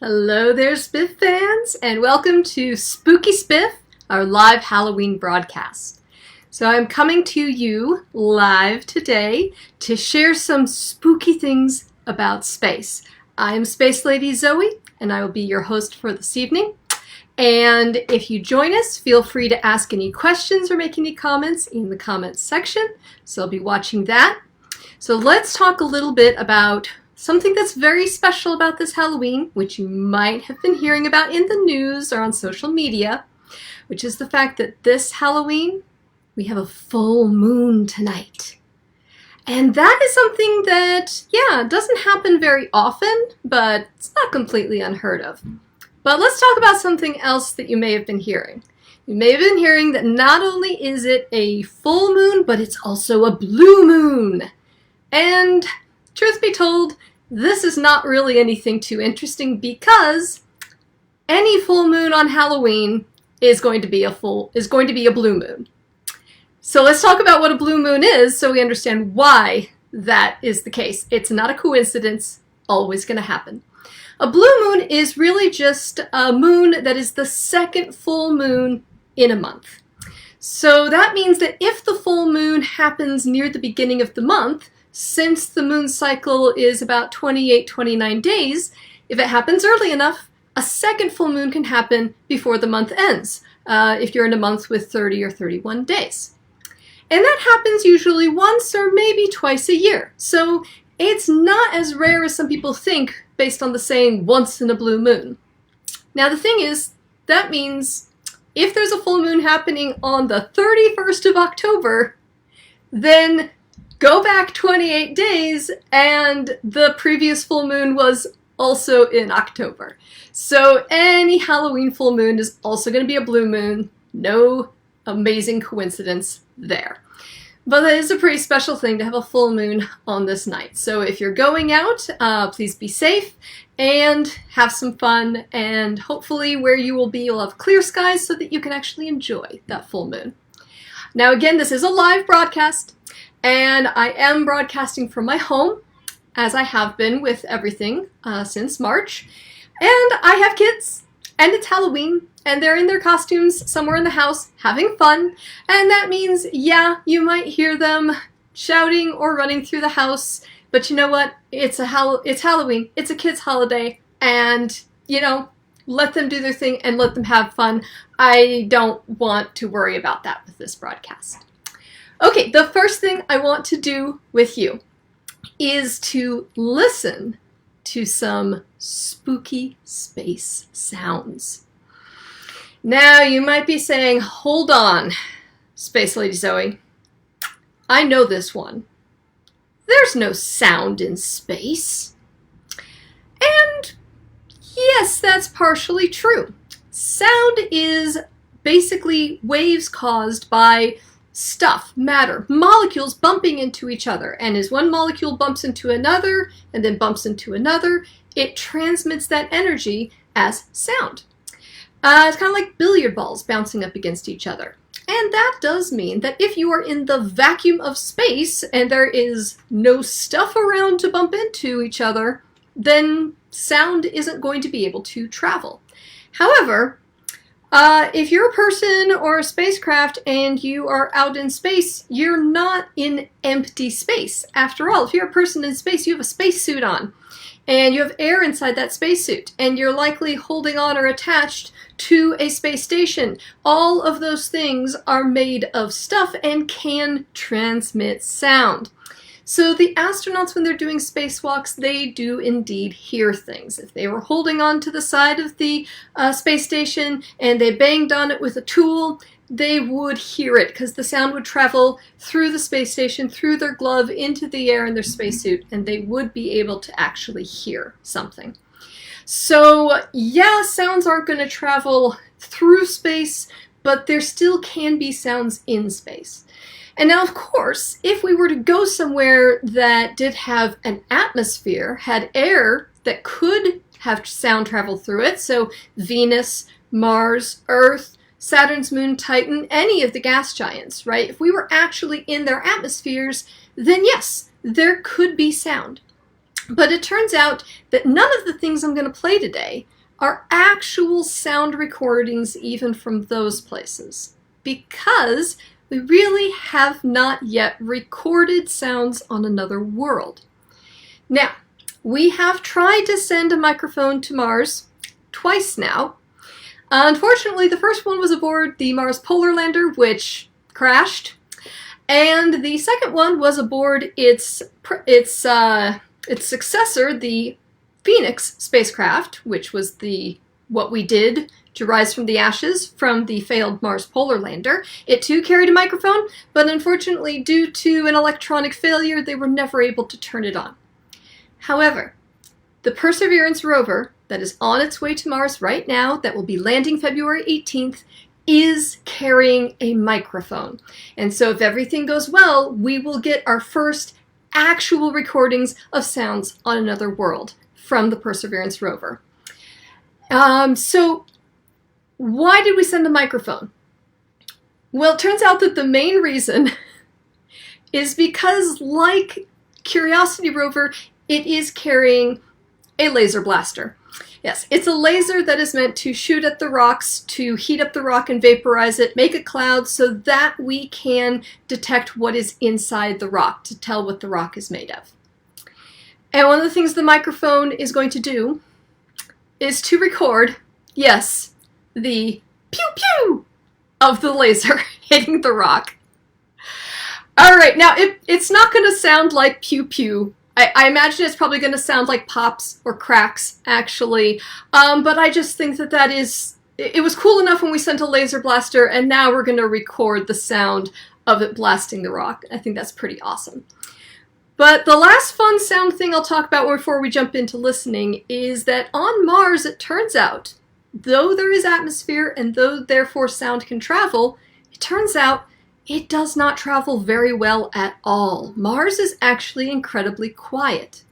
Hello there, SPIF fans, and welcome to Spooky SPIF, our live Halloween broadcast. So I'm coming to you live today to share some spooky things about space. I'm Space Lady Zoe, and I will be your host for this evening. And if you join us, feel free to ask any questions or make any comments in the comments section. So I'll be watching that. So let's talk a little bit about something that's very special about this Halloween, which you might have been hearing about in the news or on social media, which is the fact that this Halloween, we have a full moon tonight. And that is something that, doesn't happen very often, but it's not completely unheard of. But let's talk about something else that you may have been hearing. You may have been hearing that not only is it a full moon, but it's also a blue moon. And truth be told, this is not really anything too interesting because any full moon on Halloween is going to be a blue moon. So let's talk about what a blue moon is so we understand why that is the case. It's not a coincidence, always going to happen. A blue moon is really just a moon that is the second full moon in a month. So that means that if the full moon happens near the beginning of the month, since the moon cycle is about 28-29 days, if it happens early enough, a second full moon can happen before the month ends, if you're in a month with 30 or 31 days. And that happens usually once or maybe twice a year. So it's not as rare as some people think based on the saying, once in a blue moon. Now the thing is, that means if there's a full moon happening on the 31st of October, then go back 28 days and the previous full moon was also in October. So any Halloween full moon is also going to be a blue moon. No amazing coincidence there. But that is a pretty special thing to have a full moon on this night. So if you're going out, please be safe and have some fun. And hopefully where you will be, you'll have clear skies so that you can actually enjoy that full moon. Now again, this is a live broadcast. And I am broadcasting from my home, as I have been with everything since March. And I have kids, and it's Halloween, and they're in their costumes somewhere in the house having fun. And that means, you might hear them shouting or running through the house. But you know what? It's Halloween. It's a kid's holiday. And, let them do their thing and let them have fun. I don't want to worry about that with this broadcast. Okay, the first thing I want to do with you is to listen to some spooky space sounds. Now, you might be saying, hold on, Space Lady Zoe. I know this one. There's no sound in space. And yes, that's partially true. Sound is basically waves caused by stuff, matter, molecules bumping into each other. And as one molecule bumps into another and then bumps into another, it transmits that energy as sound. It's kind of like billiard balls bouncing up against each other. And that does mean that if you are in the vacuum of space and there is no stuff around to bump into each other, then sound isn't going to be able to travel. However, if you're a person or a spacecraft and you are out in space, you're not in empty space. After all, if you're a person in space, you have a spacesuit on. And you have air inside that spacesuit. And you're likely holding on or attached to a space station. All of those things are made of stuff and can transmit sound. So the astronauts, when they're doing spacewalks, they do indeed hear things. If they were holding on to the side of the space station and they banged on it with a tool, they would hear it because the sound would travel through the space station, through their glove, into the air in their spacesuit, and they would be able to actually hear something. So sounds aren't going to travel through space, but there still can be sounds in space. And now, of course, if we were to go somewhere that did have an atmosphere, had air that could have sound travel through it, so Venus, Mars, Earth, Saturn's moon, Titan, any of the gas giants, right? If we were actually in their atmospheres, then yes, there could be sound. But it turns out that none of the things I'm going to play today are actual sound recordings even from those places, because we really have not yet recorded sounds on another world. Now, we have tried to send a microphone to Mars twice now. Unfortunately, the first one was aboard the Mars Polar Lander, which crashed, and the second one was aboard its successor, the Phoenix spacecraft, which was what we did to rise from the ashes from the failed Mars Polar Lander. It too carried a microphone, but unfortunately, due to an electronic failure, they were never able to turn it on. However, the Perseverance rover that is on its way to Mars right now, that will be landing February 18th, is carrying a microphone. And so if everything goes well, we will get our first actual recordings of sounds on another world from the Perseverance rover. So why did we send a microphone? Well, it turns out that the main reason is because, like Curiosity rover, it is carrying a laser blaster. Yes, it's a laser that is meant to shoot at the rocks, to heat up the rock and vaporize it, make a cloud so that we can detect what is inside the rock, to tell what the rock is made of. And one of the things the microphone is going to do is to record, yes, the pew-pew of the laser hitting the rock. All right, now it's not going to sound like pew-pew. I imagine it's probably going to sound like pops or cracks, actually. But I just think that it was cool enough when we sent a laser blaster, and now we're going to record the sound of it blasting the rock. I think that's pretty awesome. But the last fun sound thing I'll talk about before we jump into listening is that on Mars, it turns out, though there is atmosphere and though therefore sound can travel, it turns out it does not travel very well at all. Mars is actually incredibly quiet.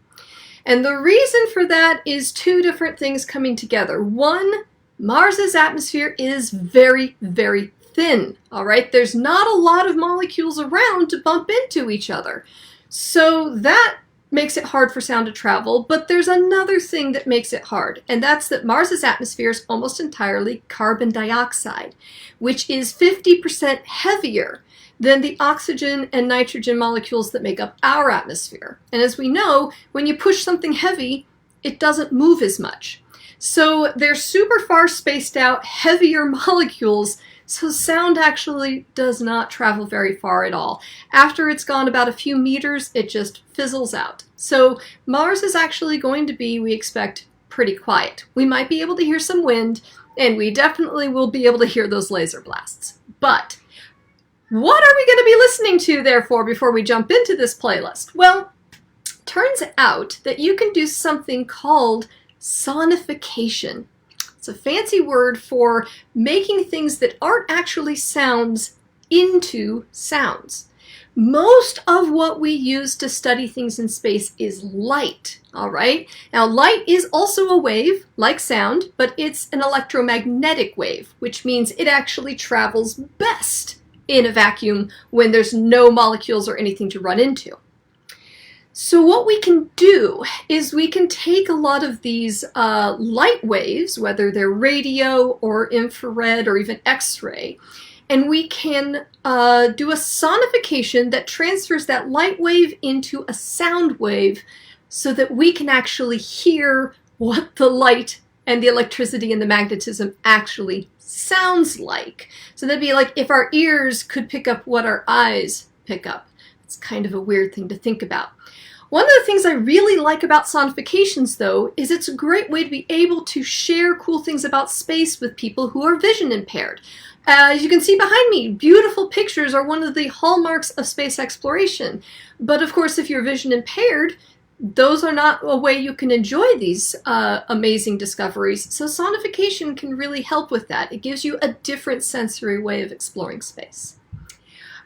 And the reason for that is two different things coming together. One, Mars's atmosphere is very, very thin, all right? There's not a lot of molecules around to bump into each other. So that makes it hard for sound to travel, but there's another thing that makes it hard, and that's that Mars's atmosphere is almost entirely carbon dioxide, which is 50% heavier than the oxygen and nitrogen molecules that make up our atmosphere. And as we know, when you push something heavy, it doesn't move as much. So they're super far spaced out, heavier molecules, so sound actually does not travel very far at all. After it's gone about a few meters, it just fizzles out. So Mars is actually going to be, we expect, pretty quiet. We might be able to hear some wind, and we definitely will be able to hear those laser blasts. But what are we going to be listening to, therefore, before we jump into this playlist? Well, turns out that you can do something called sonification. It's a fancy word for making things that aren't actually sounds into sounds. Most of what we use to study things in space is light, all right? Now, light is also a wave, like sound, but it's an electromagnetic wave, which means it actually travels best in a vacuum when there's no molecules or anything to run into. So what we can do is we can take a lot of these light waves, whether they're radio or infrared or even X-ray, and we can do a sonification that transfers that light wave into a sound wave so that we can actually hear what the light and the electricity and the magnetism actually sounds like. So that'd be like if our ears could pick up what our eyes pick up. It's kind of a weird thing to think about. One of the things I really like about sonifications, though, is it's a great way to be able to share cool things about space with people who are vision impaired. As you can see behind me, beautiful pictures are one of the hallmarks of space exploration. But of course, if you're vision impaired, those are not a way you can enjoy these amazing discoveries. So sonification can really help with that. It gives you a different sensory way of exploring space.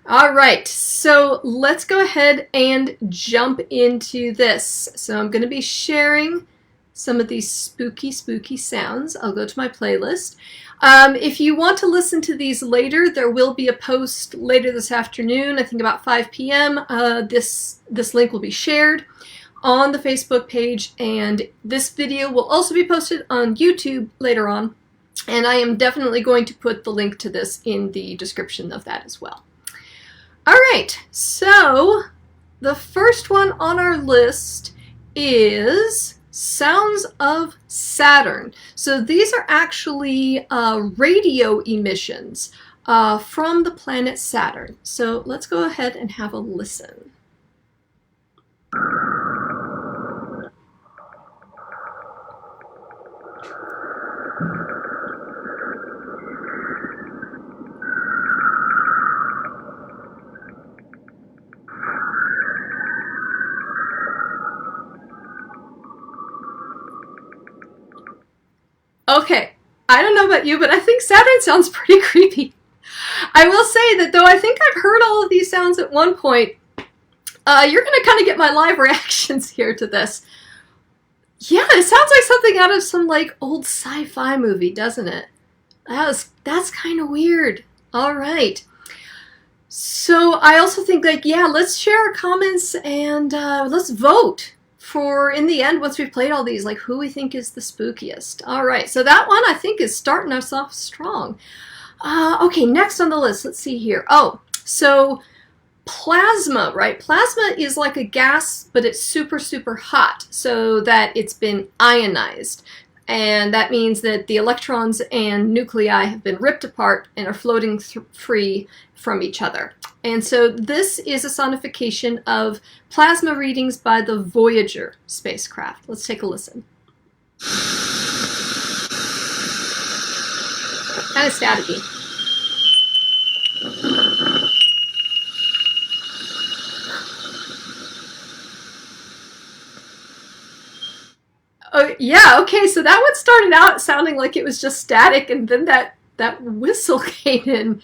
All right, so let's go ahead and jump into this. So I'm going to be sharing some of these spooky sounds. I'll go to my playlist. If you want to listen to these later, there will be a post later this afternoon, I think about 5 p.m. This link will be shared on the Facebook page, and this video will also be posted on YouTube later on, and I am definitely going to put the link to this in the description of that as well. All right, so the first one on our list is sounds of Saturn. So these are actually radio emissions from the planet Saturn. So let's go ahead and have a listen. Okay, I don't know about you, but I think Saturn sounds pretty creepy. I will say that though I think I've heard all of these sounds at one point, you're going to kind of get my live reactions here to this. Yeah, it sounds like something out of some like old sci-fi movie, doesn't it? That's kind of weird. All right. So I also think like, yeah, let's share our comments and let's vote for, in the end, once we've played all these, like who we think is the spookiest. All right, so that one I think is starting us off strong. Okay, next on the list, let's see here. Oh, so plasma, right? Plasma is like a gas, but it's super, super hot, so that it's been ionized. And that means that the electrons and nuclei have been ripped apart and are floating free from each other. And so this is a sonification of plasma readings by the Voyager spacecraft. Let's take a listen. Kind of staticky. Oh, yeah, okay, so that one started out sounding like it was just static, and then that whistle came in.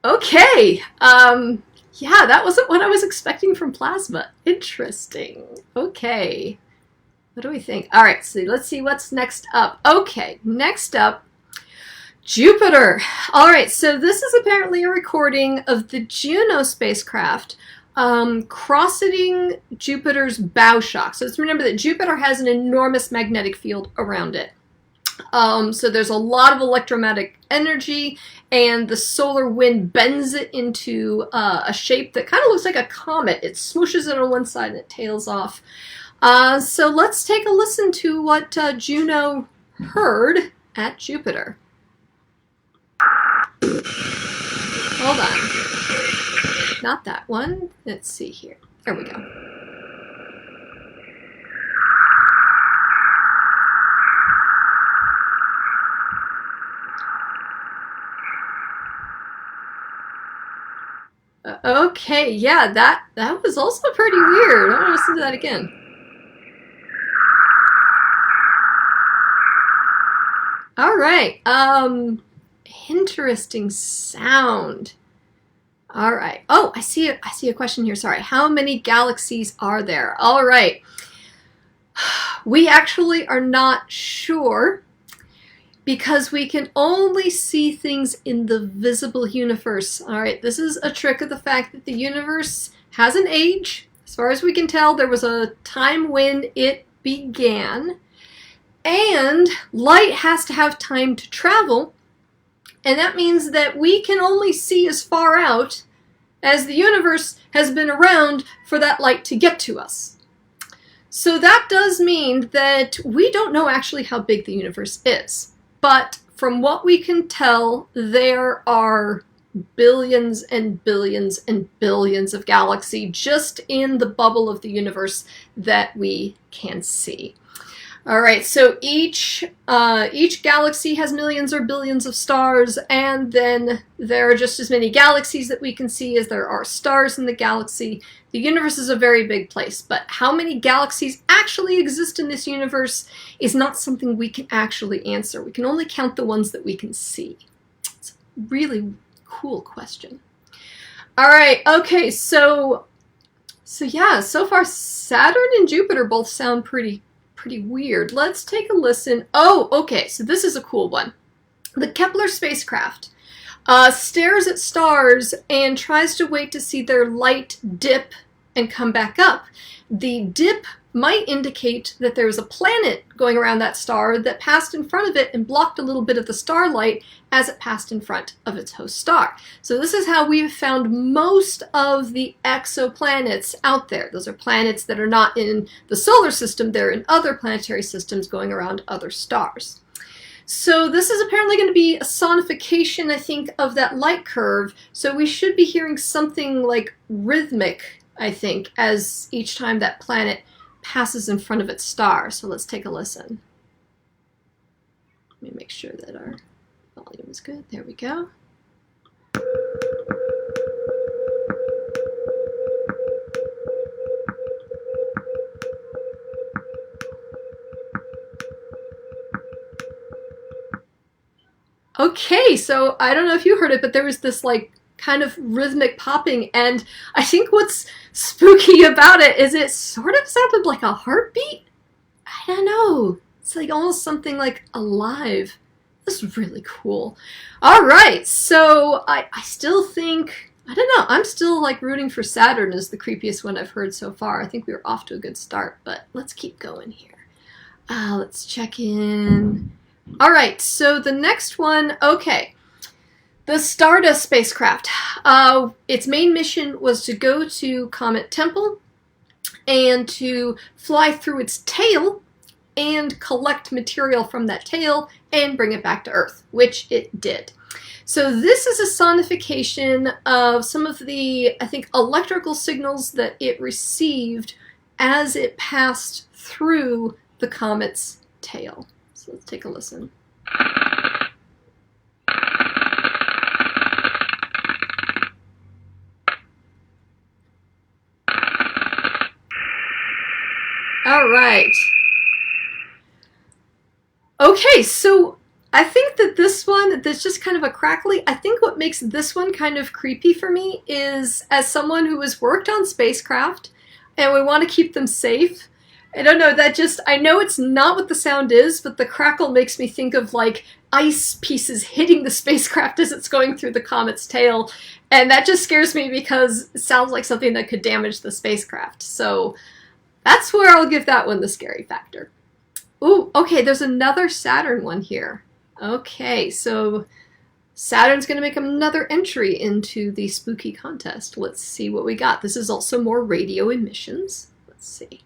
Okay, yeah, that wasn't what I was expecting from plasma. Interesting. Okay, what do we think? All right, so let's see what's next up. Okay, next up, Jupiter. All right, so this is apparently a recording of the Juno spacecraft crossing Jupiter's bow shock. So let's remember that Jupiter has an enormous magnetic field around it. So there's a lot of electromagnetic energy, and the solar wind bends it into a shape that kind of looks like a comet. It smooshes it on one side and it tails off. So let's take a listen to what Juno heard at Jupiter. Hold on. Not that one. Let's see here. There we go. Okay, yeah, that was also pretty weird. I want to listen to that again. All right. Interesting sound. All right. Oh, I see a question here. Sorry. How many galaxies are there? All right. We actually are not sure because we can only see things in the visible universe. All right. This is a trick of the fact that the universe has an age. As far as we can tell, there was a time when it began, and light has to have time to travel. And that means that we can only see as far out as the universe has been around for that light to get to us. So that does mean that we don't know actually how big the universe is. But from what we can tell, there are billions and billions and billions of galaxies just in the bubble of the universe that we can see. All right, so each galaxy has millions or billions of stars, and then there are just as many galaxies that we can see as there are stars in the galaxy. The universe is a very big place, but how many galaxies actually exist in this universe is not something we can actually answer. We can only count the ones that we can see. It's a really cool question. All right, okay, so yeah, so far Saturn and Jupiter both sound pretty weird. Let's take a listen. Oh, okay, so this is a cool one. The Kepler spacecraft stares at stars and tries to wait to see their light dip and come back up. The dip might indicate that there was a planet going around that star that passed in front of it and blocked a little bit of the starlight as it passed in front of its host star. So this is how we've found most of the exoplanets out there. Those are planets that are not in the solar system, they're in other planetary systems going around other stars. So this is apparently going to be a sonification, I think, of that light curve. So we should be hearing something like rhythmic, I think, as each time that planet passes in front of its star. So let's take a listen. Let me make sure that our volume is good. There we go. Okay, so I don't know if you heard it, but there was this like kind of rhythmic popping, and I think what's spooky about it is it sort of sounded like a heartbeat. I don't know. It's like almost something like alive. This is really cool. All right, so I still think, I don't know, I'm still like rooting for Saturn as the creepiest one I've heard so far. I think we were off to a good start, but let's keep going here. Let's check in. All right, so the next one, okay. The Stardust spacecraft. Its main mission was to go to Comet Temple and to fly through its tail and collect material from that tail and bring it back to Earth, which it did. So this is a sonification of some of the, I think, electrical signals that it received as it passed through the comet's tail. So let's take a listen. All right. Okay, so I think that this one, that's just kind of a crackly, I think what makes this one kind of creepy for me is, as someone who has worked on spacecraft and we want to keep them safe, I don't know, that just, I know it's not what the sound is, but the crackle makes me think of like ice pieces hitting the spacecraft as it's going through the comet's tail. And that just scares me because it sounds like something that could damage the spacecraft. So that's where I'll give that one the scary factor. Ooh, okay, there's another Saturn one here. Okay, so Saturn's going to make another entry into the spooky contest. Let's see what we got. This is also more radio emissions. Let's see.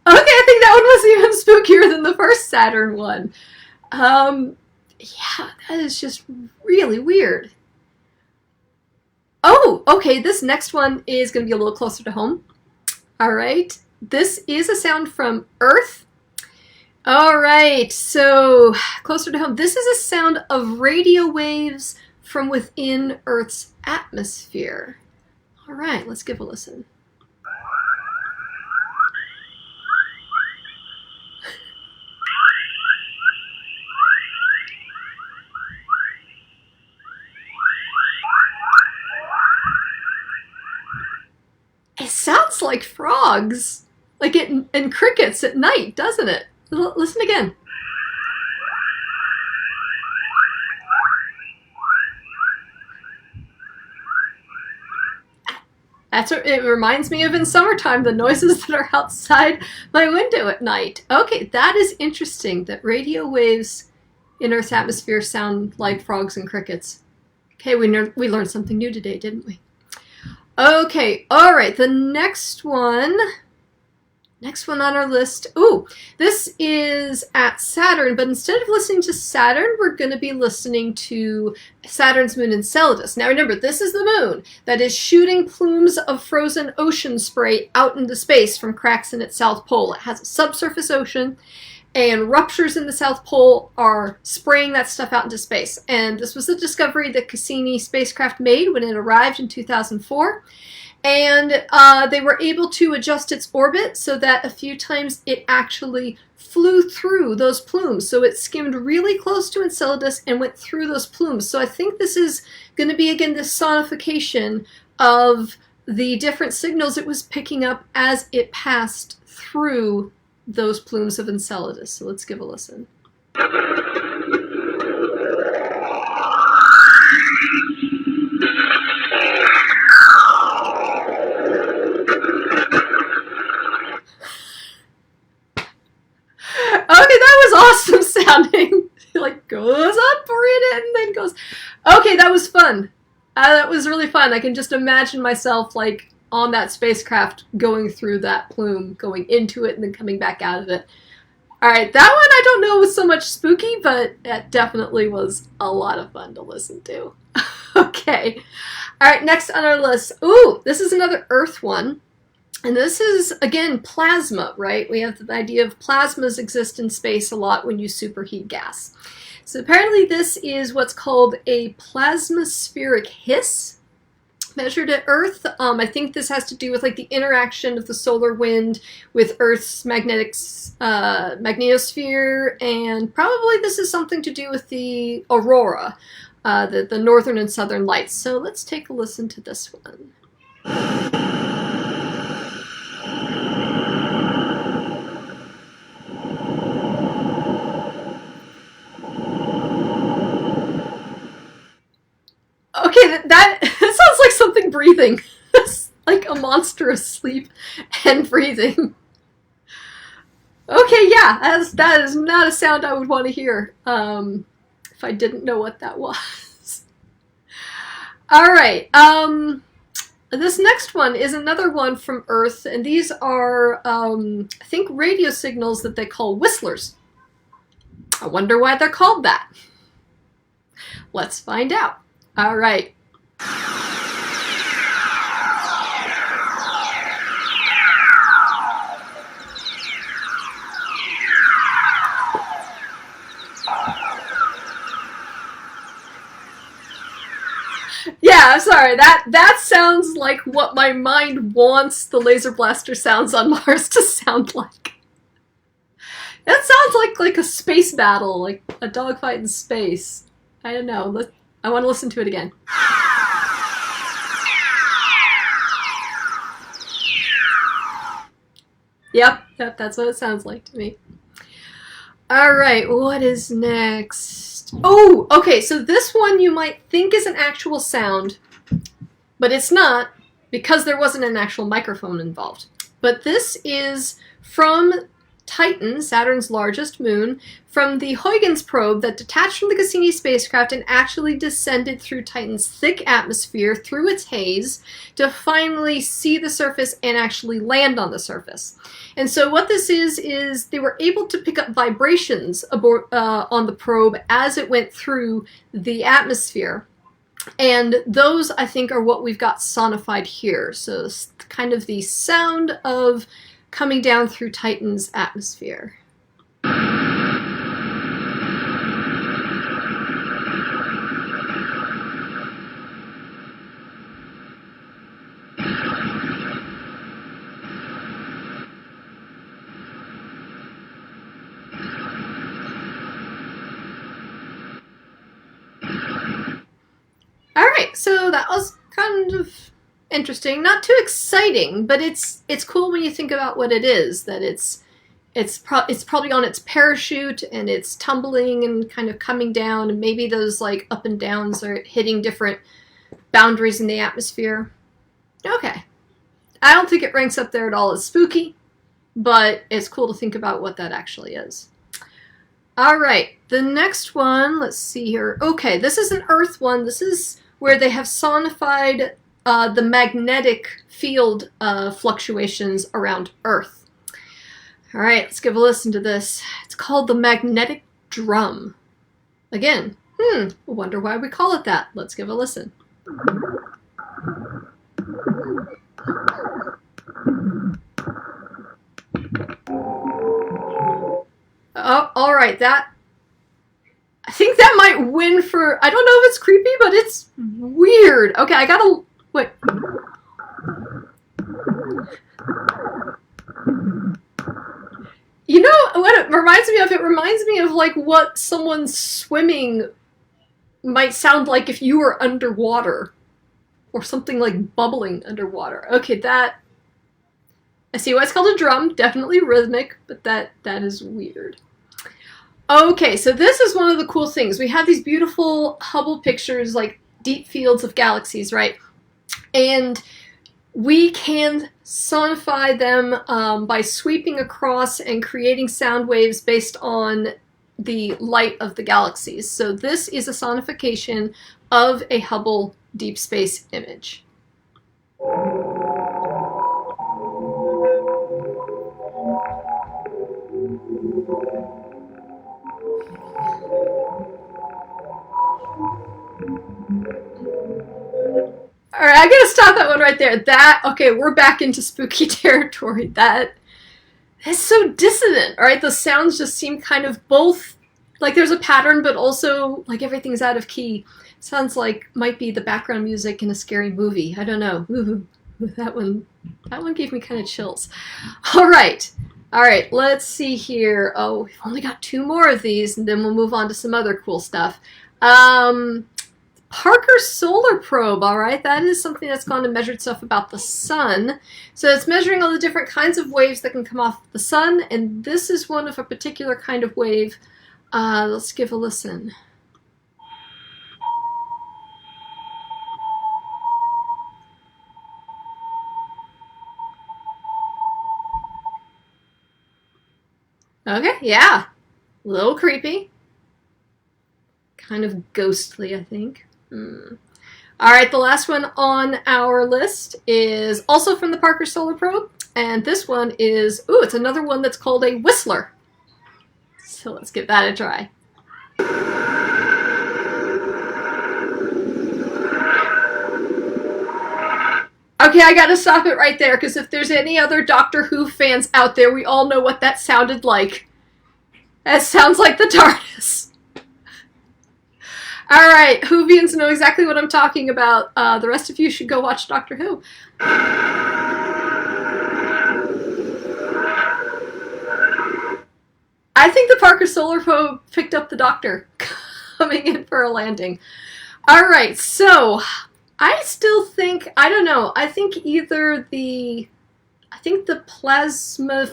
Okay, I think that one was even spookier than the first Saturn one. Yeah, that is just really weird. Oh, okay, this next one is going to be a little closer to home. All right, this is a sound from Earth. All right, so closer to home. This is a sound of radio waves from within Earth's atmosphere. All right, let's give a listen. It sounds like frogs, like and crickets at night, doesn't it? Listen again. That's what it reminds me of in summertime, the noises that are outside my window at night. Okay, that is interesting, that radio waves in Earth's atmosphere sound like frogs and crickets. Okay, we learned something new today, didn't we? Okay, all right, the next one on our list. Ooh, this is at Saturn, but instead of listening to Saturn, we're going to be listening to Saturn's moon Enceladus. Now remember, this is the moon that is shooting plumes of frozen ocean spray out into space from cracks in its south pole. It has a subsurface ocean, and ruptures in the South Pole are spraying that stuff out into space. And this was a discovery that Cassini spacecraft made when it arrived in 2004. And they were able to adjust its orbit so that a few times it actually flew through those plumes. So it skimmed really close to Enceladus and went through those plumes. So I think this is going to be, again, this sonification of the different signals it was picking up as it passed through those plumes of Enceladus. So let's give a listen. Okay, that was awesome sounding. It like goes up for it and then goes. Okay, that was fun. That was really fun. I can just imagine myself like on that spacecraft going through that plume, going into it and then coming back out of it. All right, that one I don't know was so much spooky, but it definitely was a lot of fun to listen to. Okay. All right, next on our list. Ooh, this is another Earth one. And this is, again, plasma, right? We have the idea of plasmas exist in space a lot when you superheat gas. So apparently this is what's called a plasmaspheric hiss measured at Earth. I think this has to do with like the interaction of the solar wind with Earth's magnetosphere, and probably this is something to do with the aurora, the northern and southern lights. So let's take a listen to this one. Okay, that sounds like something breathing. It's like a monster asleep and breathing. Okay, yeah, that is not a sound I would want to hear if I didn't know what that was. All right, this next one is another one from Earth, and these are, I think, radio signals that they call whistlers. I wonder why they're called that. Let's find out. All right. Yeah, I'm sorry. That sounds like what my mind wants the laser blaster sounds on Mars to sound like. That sounds like a space battle, like a dogfight in space. I don't know. I want to listen to it again. Yep, that's what it sounds like to me. All right, what is next? Oh, okay, so this one you might think is an actual sound, but it's not because there wasn't an actual microphone involved. But this is from Titan, Saturn's largest moon, from the Huygens probe that detached from the Cassini spacecraft and actually descended through Titan's thick atmosphere, through its haze, to finally see the surface and actually land on the surface. And so what this is they were able to pick up vibrations on the probe as it went through the atmosphere. And those, I think, are what we've got sonified here. So it's kind of the sound of coming down through Titan's atmosphere. Alright, so that was kind of interesting. Not too exciting, but it's cool when you think about what it is. That it's probably on its parachute and it's tumbling and kind of coming down, and maybe those like up and downs are hitting different boundaries in the atmosphere. Okay. I don't think it ranks up there at all as spooky, but it's cool to think about what that actually is. Alright, the next one, let's see here. Okay, this is an Earth one. This is where they have sonified the magnetic field fluctuations around Earth. All right, let's give a listen to this. It's called the magnetic drum. Again, I wonder why we call it that. Let's give a listen. Oh, all right, I think that might win for, I don't know if it's creepy, but it's weird. Okay, I gotta, wait. You know what it reminds me of? It reminds me of like what someone swimming might sound like if you were underwater. or something like bubbling underwater. Okay, that, I see why it's called a drum, definitely rhythmic, but that is weird. Okay, so this is one of the cool things. We have these beautiful Hubble pictures, like deep fields of galaxies, right? And we can sonify them by sweeping across and creating sound waves based on the light of the galaxies. So this is a sonification of a Hubble deep space image. All right, I gotta stop that one right there. Okay, we're back into spooky territory. That's so dissonant, all right? The sounds just seem kind of both, like there's a pattern, but also like everything's out of key. Sounds like might be the background music in a scary movie. I don't know. Ooh, that one gave me kind of chills. All right, let's see here. Oh, we've only got 2 more of these, and then we'll move on to some other cool stuff. Parker Solar Probe, all right, that is something that's gone and measured stuff about the sun. So it's measuring all the different kinds of waves that can come off the sun, and this is one of a particular kind of wave. Let's give a listen. Okay, yeah, a little creepy. Kind of ghostly, I think. All right, the last one on our list is also from the Parker Solar Probe, and this one is, ooh, it's another one that's called a whistler. So let's give that a try. Okay, I gotta stop it right there, because if there's any other Doctor Who fans out there, we all know what that sounded like. That sounds like the TARDIS. All right, Whovians know exactly what I'm talking about. The rest of you should go watch Doctor Who. I think the Parker Solar Probe picked up the Doctor coming in for a landing. All right, so I still think, I don't know, I think either the plasma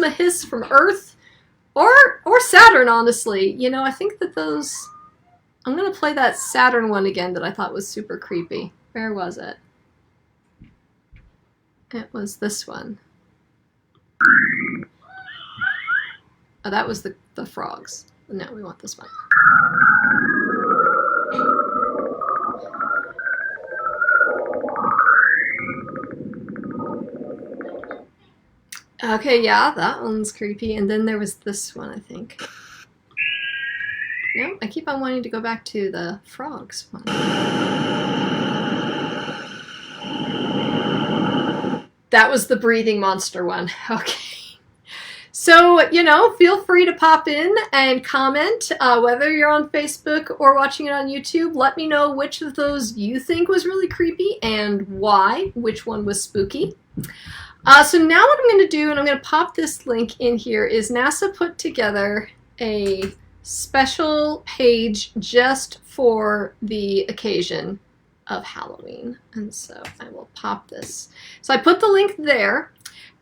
hiss from Earth or Saturn, honestly. You know, I think that those, I'm going to play that Saturn one again that I thought was super creepy. Where was it? It was this one. Oh, that was the frogs. No, we want this one. Okay, yeah, that one's creepy. And then there was this one, I think. No, I keep on wanting to go back to the frogs one. That was the breathing monster one. Okay. So, you know, feel free to pop in and comment, whether you're on Facebook or watching it on YouTube. Let me know which of those you think was really creepy and why, which one was spooky. So now what I'm going to do, and I'm going to pop this link in here, is NASA put together a special page just for the occasion of Halloween. And so I will pop this. So I put the link there,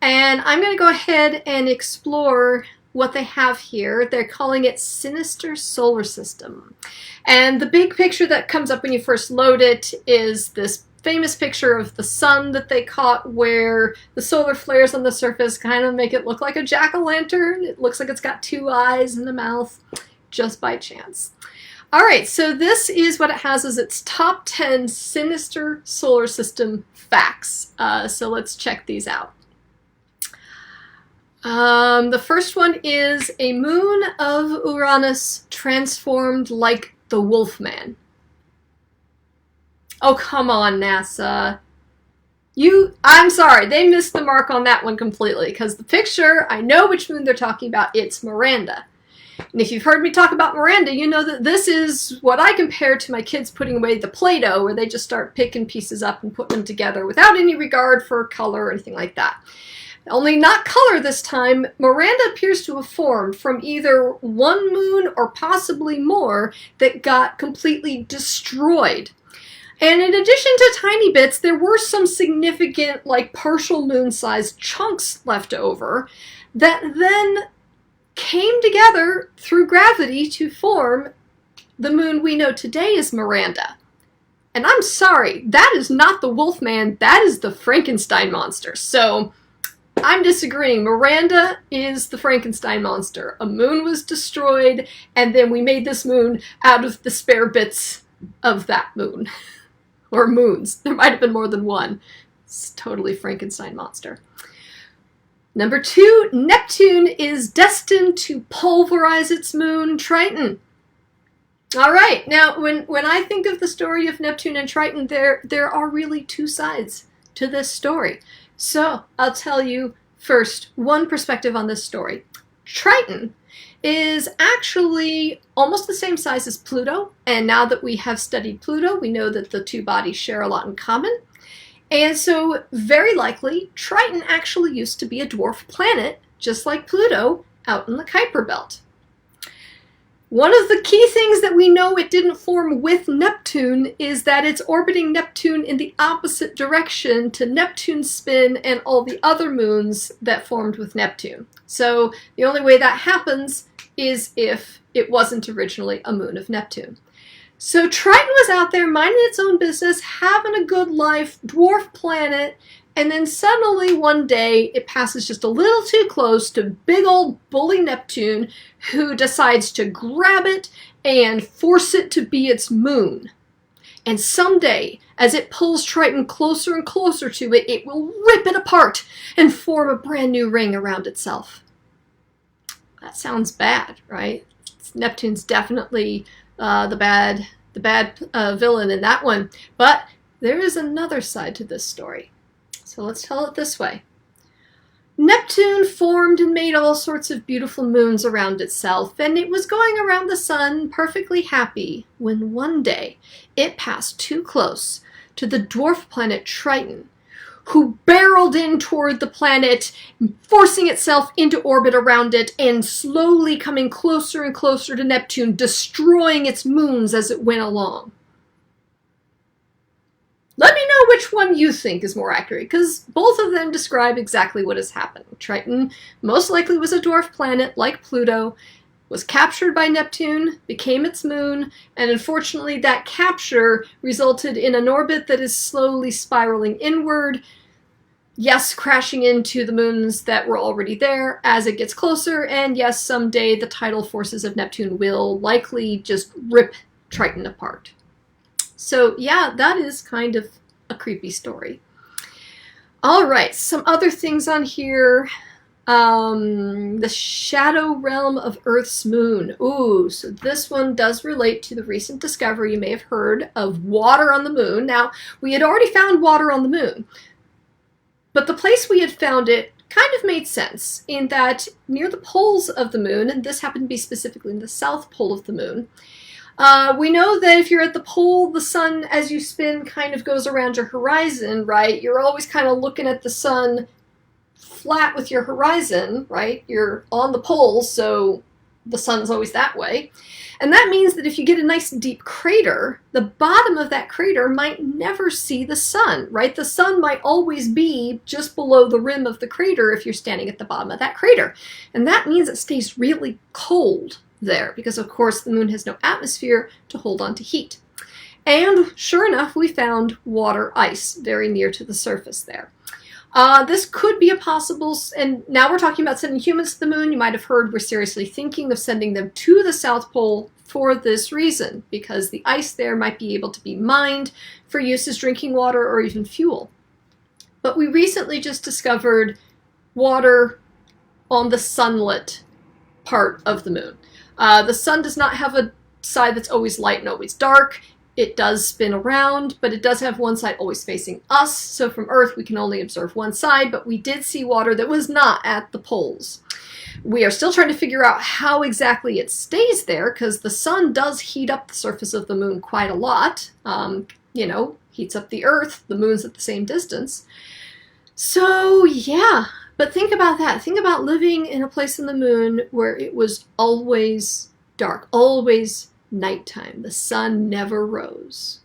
and I'm going to go ahead and explore what they have here. They're calling it Sinister Solar System. And the big picture that comes up when you first load it is this famous picture of the sun that they caught, where the solar flares on the surface kind of make it look like a jack-o'-lantern. It looks like it's got 2 eyes and a mouth, just by chance. All right, so this is what it has as its top 10 sinister solar system facts. So let's check these out. The first one is a moon of Uranus transformed like the Wolfman. Oh, come on, NASA. I'm sorry, they missed the mark on that one completely, because the picture, I know which moon they're talking about. It's Miranda. And if you've heard me talk about Miranda, you know that this is what I compare to my kids putting away the Play-Doh, where they just start picking pieces up and putting them together without any regard for color or anything like that. Only not color this time. Miranda appears to have formed from either one moon or possibly more that got completely destroyed. And in addition to tiny bits, there were some significant, like partial moon-sized chunks left over that then came together through gravity to form the moon we know today as Miranda. And I'm sorry, that is not the Wolfman, that is the Frankenstein monster. So I'm disagreeing. Miranda is the Frankenstein monster. A moon was destroyed, and then we made this moon out of the spare bits of that moon. Or moons. There might have been more than one. It's totally Frankenstein monster. Number 2, Neptune is destined to pulverize its moon, Triton. All right, now when I think of the story of Neptune and Triton, there are really two sides to this story. So I'll tell you first one perspective on this story. Triton is actually almost the same size as Pluto, and now that we have studied Pluto, we know that the two bodies share a lot in common. And so very likely Triton actually used to be a dwarf planet, just like Pluto, out in the Kuiper Belt. One of the key things that we know it didn't form with Neptune is that it's orbiting Neptune in the opposite direction to Neptune's spin and all the other moons that formed with Neptune. So the only way that happens is if it wasn't originally a moon of Neptune. So Triton was out there minding its own business, having a good life, dwarf planet, and then suddenly one day it passes just a little too close to big old bully Neptune, who decides to grab it and force it to be its moon. And someday, as it pulls Triton closer and closer to it, it will rip it apart and form a brand new ring around itself. That sounds bad, right? Neptune's definitely the bad villain in that one. But there is another side to this story. So let's tell it this way. Neptune formed and made all sorts of beautiful moons around itself, and it was going around the sun perfectly happy when one day it passed too close to the dwarf planet Triton, who barreled in toward the planet, forcing itself into orbit around it and slowly coming closer and closer to Neptune, destroying its moons as it went along. Let me know which one you think is more accurate, because both of them describe exactly what has happened. Triton most likely was a dwarf planet like Pluto, was captured by Neptune, became its moon, and unfortunately that capture resulted in an orbit that is slowly spiraling inward, yes, crashing into the moons that were already there as it gets closer, and yes, someday the tidal forces of Neptune will likely just rip Triton apart. So yeah, that is kind of a creepy story. All right, some other things on here. The shadow realm of Earth's moon. Ooh, so this one does relate to the recent discovery you may have heard of water on the moon. Now, we had already found water on the moon, but the place we had found it kind of made sense in that near the poles of the moon, and this happened to be specifically in the south pole of the moon, we know that if you're at the pole, the sun, as you spin, kind of goes around your horizon, right? You're always kind of looking at the sun flat with your horizon, right? You're on the pole, so the sun's always that way. And that means that if you get a nice deep crater, the bottom of that crater might never see the sun, right? The sun might always be just below the rim of the crater if you're standing at the bottom of that crater. And that means it stays really cold there, because of course the moon has no atmosphere to hold on to heat. And sure enough, we found water ice very near to the surface there. This could be a possible, and now we're talking about sending humans to the moon. You might have heard we're seriously thinking of sending them to the South Pole for this reason, because the ice there might be able to be mined for use as drinking water or even fuel. But we recently just discovered water on the sunlit part of the moon. The sun does not have a side that's always light and always dark. It does spin around, but it does have one side always facing us. So from Earth, we can only observe one side, but we did see water that was not at the poles. We are still trying to figure out how exactly it stays there, because the sun does heat up the surface of the moon quite a lot. Heats up the Earth, the moon's at the same distance. So yeah. But think about that. Think about living in a place on the moon where it was always dark, always nighttime. The sun never rose.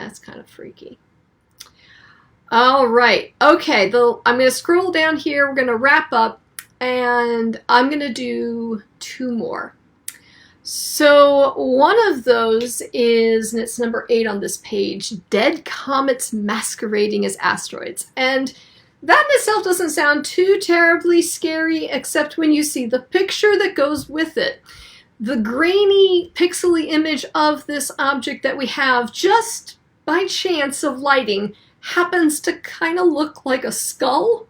That's kind of freaky. All right. Okay, I'm going to scroll down here. We're going to wrap up, and I'm going to do 2 more. So one of those is, and it's number 8 on this page, dead comets masquerading as asteroids. And that in itself doesn't sound too terribly scary, except when you see the picture that goes with it. The grainy, pixely image of this object that we have, just by chance of lighting, happens to kind of look like a skull.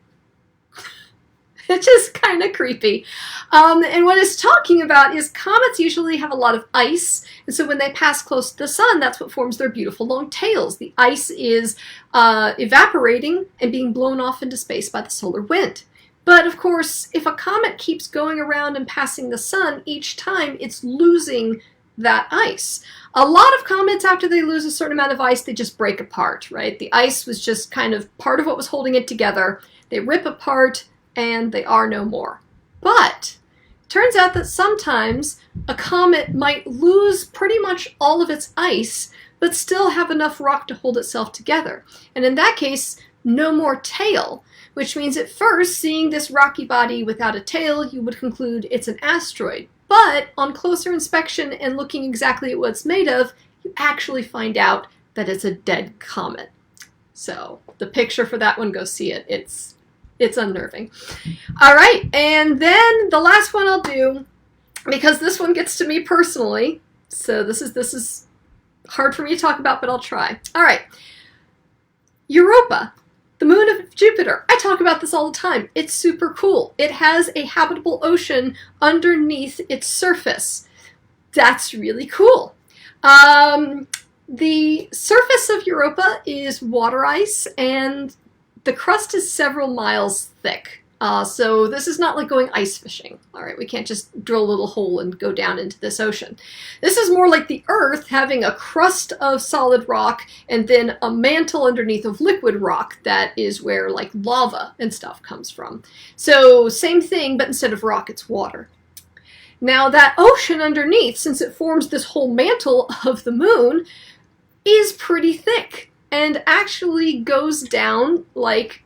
It's just kind of creepy. And what it's talking about is comets usually have a lot of ice, and so when they pass close to the sun, that's what forms their beautiful long tails. The ice is evaporating and being blown off into space by the solar wind. But of course, if a comet keeps going around and passing the sun, each time it's losing that ice. A lot of comets, after they lose a certain amount of ice, they just break apart, right? The ice was just kind of part of what was holding it together. They rip apart, and they are no more. But turns out that sometimes a comet might lose pretty much all of its ice, but still have enough rock to hold itself together. And in that case, no more tail, which means at first, seeing this rocky body without a tail, you would conclude it's an asteroid. But on closer inspection and looking exactly at what it's made of, you actually find out that it's a dead comet. So the picture for that one, go see it. It's unnerving. All right, and then the last one I'll do, because this one gets to me personally, so this is hard for me to talk about, but I'll try. All right, Europa, the moon of Jupiter. I talk about this all the time. It's super cool. It has a habitable ocean underneath its surface. That's really cool. The surface of Europa is water ice, and the crust is several miles thick. So this is not like going ice fishing. All right, we can't just drill a little hole and go down into this ocean. This is more like the Earth having a crust of solid rock and then a mantle underneath of liquid rock that is where like lava and stuff comes from. So same thing, but instead of rock, it's water. Now that ocean underneath, since it forms this whole mantle of the moon, is pretty thick and actually goes down like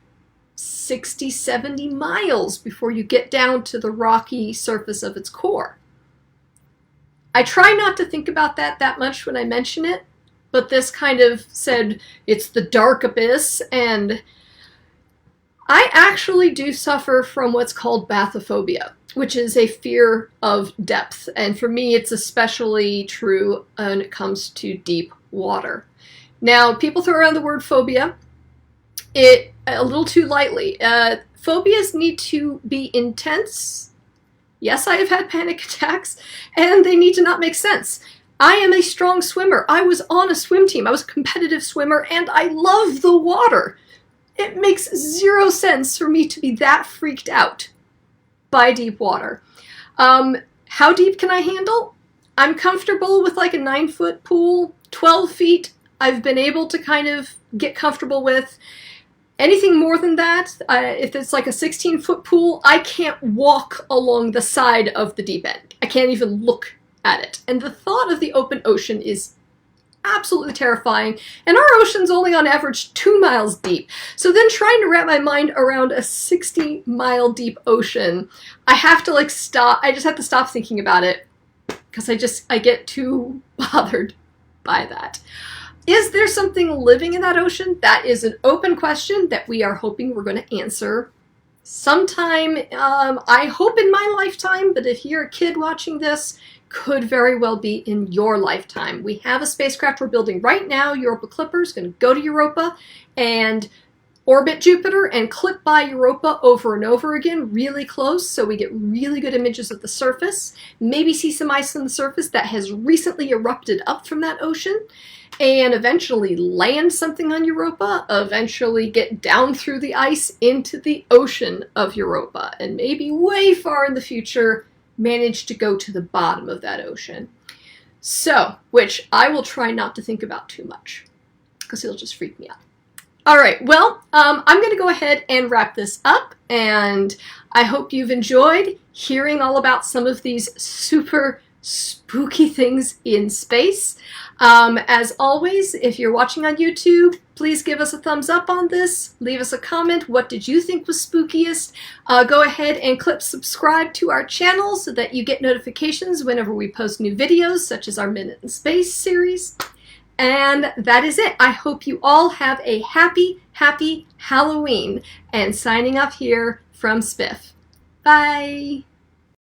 60, 70 miles before you get down to the rocky surface of its core. I try not to think about that much when I mention it, but this kind of said it's the dark abyss, and I actually do suffer from what's called bathyphobia, which is a fear of depth. And for me, it's especially true when it comes to deep water. Now, people throw around the word phobia a little too lightly. Phobias need to be intense. Yes, I have had panic attacks, and they need to not make sense. I am a strong swimmer. I was on a swim team. I was a competitive swimmer, and I love the water. It makes 0 sense for me to be that freaked out by deep water. How deep can I handle? I'm comfortable with like a 9-foot pool. 12 feet I've been able to kind of get comfortable with. Anything more than that, if it's like a 16-foot pool, I can't walk along the side of the deep end. I can't even look at it. And the thought of the open ocean is absolutely terrifying. And our ocean's only on average 2 miles deep. So then trying to wrap my mind around a 60-mile deep ocean, I have to like stop. I just have to stop thinking about it because I get too bothered by that. Is there something living in that ocean? That is an open question that we are hoping we're going to answer sometime. I hope in my lifetime, but if you're a kid watching this, could very well be in your lifetime. We have a spacecraft we're building right now. Europa Clipper is going to go to Europa and orbit Jupiter and clip by Europa over and over again, really close, so we get really good images of the surface. Maybe see some ice on the surface that has recently erupted up from that ocean, and eventually land something on Europa, eventually get down through the ice into the ocean of Europa, and maybe way far in the future, manage to go to the bottom of that ocean. So, which I will try not to think about too much, because it'll just freak me out. All right, well, I'm going to go ahead and wrap this up, and I hope you've enjoyed hearing all about some of these super, spooky things in space. As always, if you're watching on YouTube, please give us a thumbs up on this. Leave us a comment. What did you think was spookiest? Go ahead and click subscribe to our channel so that you get notifications whenever we post new videos, such as our Minute in Space series. And that is it. I hope you all have a happy, happy Halloween. And signing off here from SPIF. Bye!